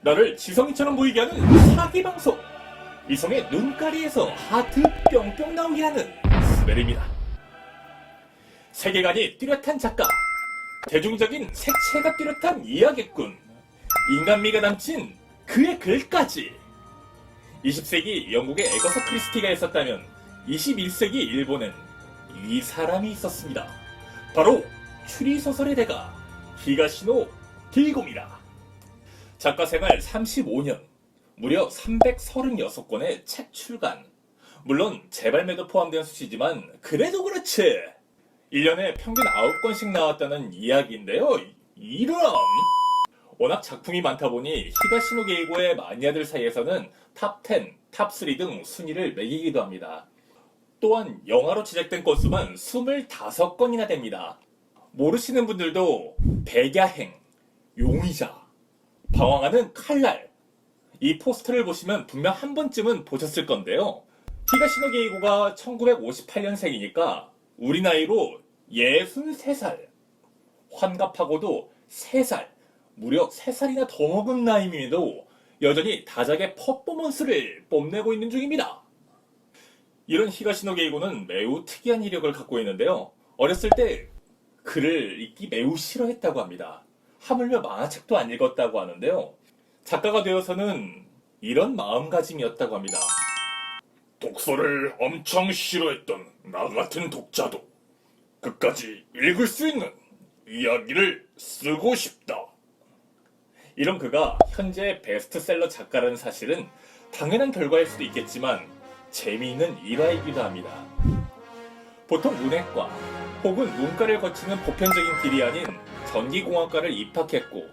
나를 지성이처럼 보이게 하는 사기방송. 이성의 눈가리에서 하트 뿅뿅 나오게 하는 스멜입니다. 세계관이 뚜렷한 작가, 대중적인 색채가 뚜렷한 이야기꾼, 인간미가 남친 그의 글까지. 20세기 영국의 에거서 크리스티가 있었다면 21세기 일본엔 이 사람이 있었습니다. 바로 추리소설의 대가 히가시노 게이고입니다. 작가 생활 35년, 무려 336권의 책 출간. 물론 재발매도 포함된 수치지만 그래도 그렇지. 1년에 평균 9권씩 나왔다는 이야기인데요. 이런! 워낙 작품이 많다 보니 히가시노 게이고의 마니아들 사이에서는 탑10, 탑3 등 순위를 매기기도 합니다. 또한 영화로 제작된 건수만 25건이나 됩니다. 모르시는 분들도 백야행, 용의자, 방황하는 칼날, 이 포스터를 보시면 분명 한 번쯤은 보셨을 건데요. 히가시노 게이고가 1958년생이니까 우리 나이로 63살, 환갑하고도 3살, 무려 3살이나 더 먹은 나이임에도 여전히 다작의 퍼포먼스를 뽐내고 있는 중입니다. 이런 히가시노 게이고는 매우 특이한 이력을 갖고 있는데요. 어렸을 때 글을 읽기 매우 싫어했다고 합니다. 하물며 만화책도 안 읽었다고 하는데요. 작가가 되어서는 이런 마음가짐이었다고 합니다. 독서를 엄청 싫어했던 나 같은 독자도 끝까지 읽을 수 있는 이야기를 쓰고 싶다. 이런 그가 현재 베스트셀러 작가라는 사실은 당연한 결과일 수도 있겠지만 재미있는 일화이기도 합니다. 보통 문해과 혹은 문과를 거치는 보편적인 길이 아닌 전기공학과를 입학했고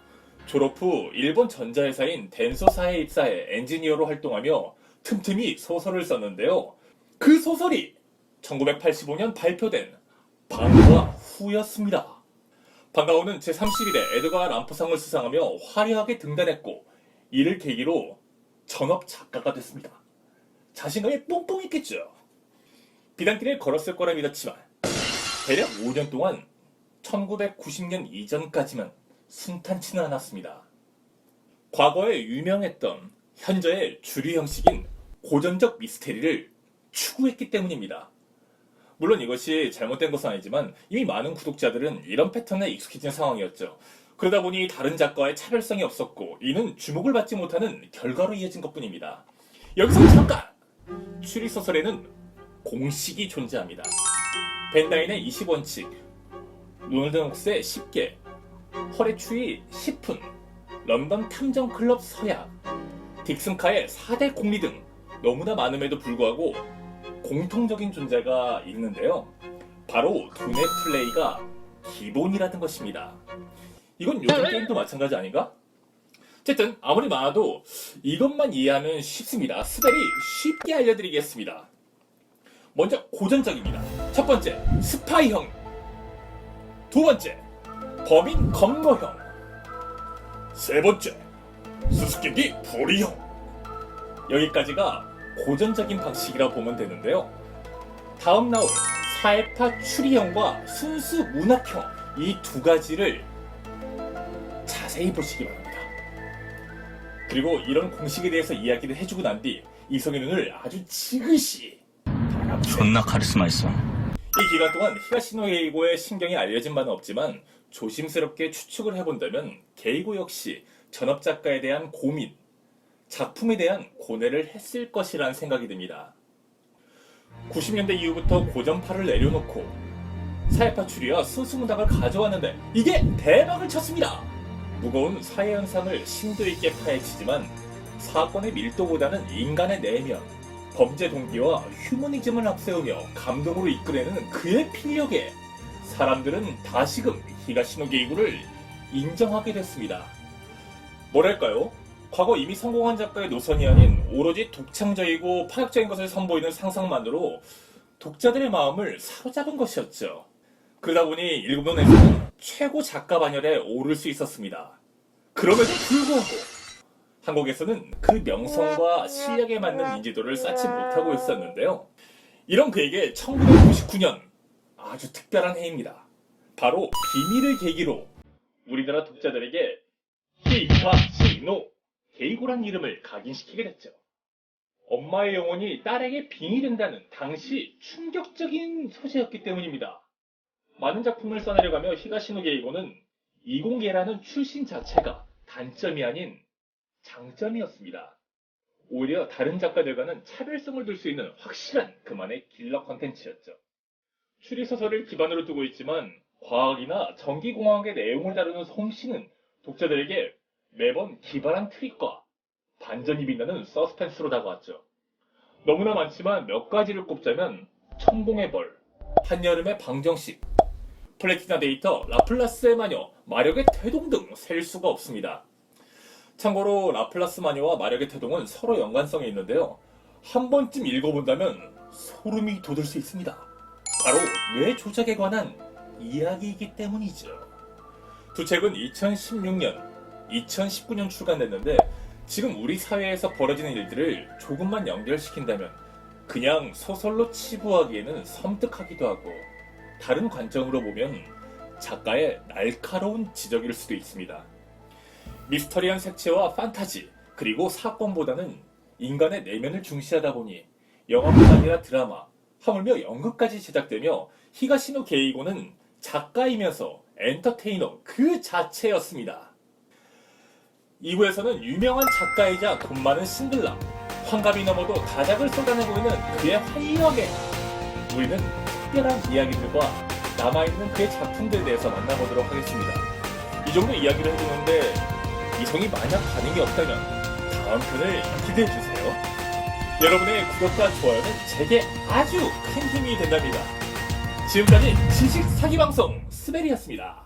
졸업 후 일본 전자회사인 덴소사에 입사해 엔지니어로 활동하며 틈틈이 소설을 썼는데요. 그 소설이 1985년 발표된 방과 후였습니다. 방과후는 제31회 에드가 람포상을 수상하며 화려하게 등단했고 이를 계기로 전업 작가가 됐습니다. 자신감이 뽕뽕 있겠죠. 비단길을 걸었을 거라 믿었지만 대략 5년 동안 1990년 이전까지만 순탄치는 않았습니다. 과거에 유명했던 현재의 주류 형식인 고전적 미스테리를 추구했기 때문입니다. 물론 이것이 잘못된 것은 아니지만 이미 많은 구독자들은 이런 패턴에 익숙해진 상황이었죠. 그러다 보니 다른 작가와의 차별성이 없었고 이는 주목을 받지 못하는 결과로 이어진 것뿐입니다. 여기서 잠깐! 추리소설에는 공식이 존재합니다. 벤다인의 20원칙, 로널드 녹스의 10개, 허레 추이 10분, 런던 탐정클럽 서약, 딕슨카의 4대 공리 등 너무나 많음에도 불구하고 공통적인 존재가 있는데요. 바로 두뇌 플레이가 기본이라는 것입니다. 이건 요즘 게임도 마찬가지 아닌가? 어쨌든 아무리 많아도 이것만 이해하면 쉽습니다. 스벨이 쉽게 알려드리겠습니다. 먼저 고전적입니다. 첫 번째, 스파이형. 두 번째, 범인 검거형. 세 번째, 수수께끼 불이형. 여기까지가 고전적인 방식이라고 보면 되는데요. 다음 나올 사회파 추리형과 순수 문학형 이 두 가지를 자세히 보시기 바랍니다. 그리고 이런 공식에 대해서 이야기를 해주고 난 뒤 이성의 눈을 아주 지그시 존나 카리스마 있어. 이 기간 동안 히가시노 게이고의 신경이 알려진 바는 없지만 조심스럽게 추측을 해본다면 게이고 역시 전업 작가에 대한 고민, 작품에 대한 고뇌를 했을 것이라는 생각이 듭니다. 90년대 이후부터 고전파를 내려놓고 사회파 추리와 순수문학을 가져왔는데 이게 대박을 쳤습니다. 무거운 사회 현상을 심도 있게 파헤치지만 사건의 밀도보다는 인간의 내면, 범죄 동기와 휴머니즘을 앞세우며 감동으로 이끌어내는 그의 필력에 사람들은 다시금 히가시노 게이고를 인정하게 됐습니다. 뭐랄까요? 과거 이미 성공한 작가의 노선이 아닌 오로지 독창적이고 파격적인 것을 선보이는 상상만으로 독자들의 마음을 사로잡은 것이었죠. 그러다 보니 일본에서는 최고 작가 반열에 오를 수 있었습니다. 그럼에도 불구하고 한국에서는 그 명성과 실력에 맞는 인지도를 쌓지 못하고 있었는데요. 이런 그에게 1999년 아주 특별한 해입니다. 바로 비밀을 계기로 우리나라 독자들에게 히가시노 게이고란 이름을 각인시키게 됐죠. 엄마의 영혼이 딸에게 빙이 된다는 당시 충격적인 소재였기 때문입니다. 많은 작품을 써내려가며 히가시노 게이고는 이공계라는 출신 자체가 단점이 아닌 장점이었습니다. 오히려 다른 작가들과는 차별성을 둘 수 있는 확실한 그만의 킬러 컨텐츠였죠. 추리소설을 기반으로 두고 있지만 과학이나 전기공학의 내용을 다루는 솜씨는 독자들에게 매번 기발한 트릭과 반전이 빛나는 서스펜스로 다가왔죠. 너무나 많지만 몇 가지를 꼽자면 천공의 벌, 한여름의 방정식, 플래티나 데이터, 라플라스의 마녀, 마력의 태동 등 셀 수가 없습니다. 참고로 라플라스 마녀와 마력의 태동은 서로 연관성이 있는데요. 한 번쯤 읽어본다면 소름이 돋을 수 있습니다. 바로 뇌 조작에 관한 이야기이기 때문이죠. 두 책은 2016년, 2019년 출간됐는데 지금 우리 사회에서 벌어지는 일들을 조금만 연결시킨다면 그냥 소설로 치부하기에는 섬뜩하기도 하고 다른 관점으로 보면 작가의 날카로운 지적일 수도 있습니다. 미스터리한 색채와 판타지 그리고 사건보다는 인간의 내면을 중시하다 보니 영화뿐 아니라 드라마, 하물며 연극까지 제작되며 히가시노 게이고는 작가이면서 엔터테이너 그 자체였습니다. 2부에서는 유명한 작가이자 돈 많은 싱글남, 환갑이 넘어도 다작을 쏟아내고 있는 그의 활력에 우리는 특별한 이야기들과 남아있는 그의 작품들에 대해서 만나보도록 하겠습니다. 이 정도 이야기를 해주는데 이성이 만약 반응이 없다면 다음 편을 기대해주세요. 여러분의 구독과 좋아요는 제게 아주 큰 힘이 된답니다. 지금까지 지식 사기 방송 스베리였습니다.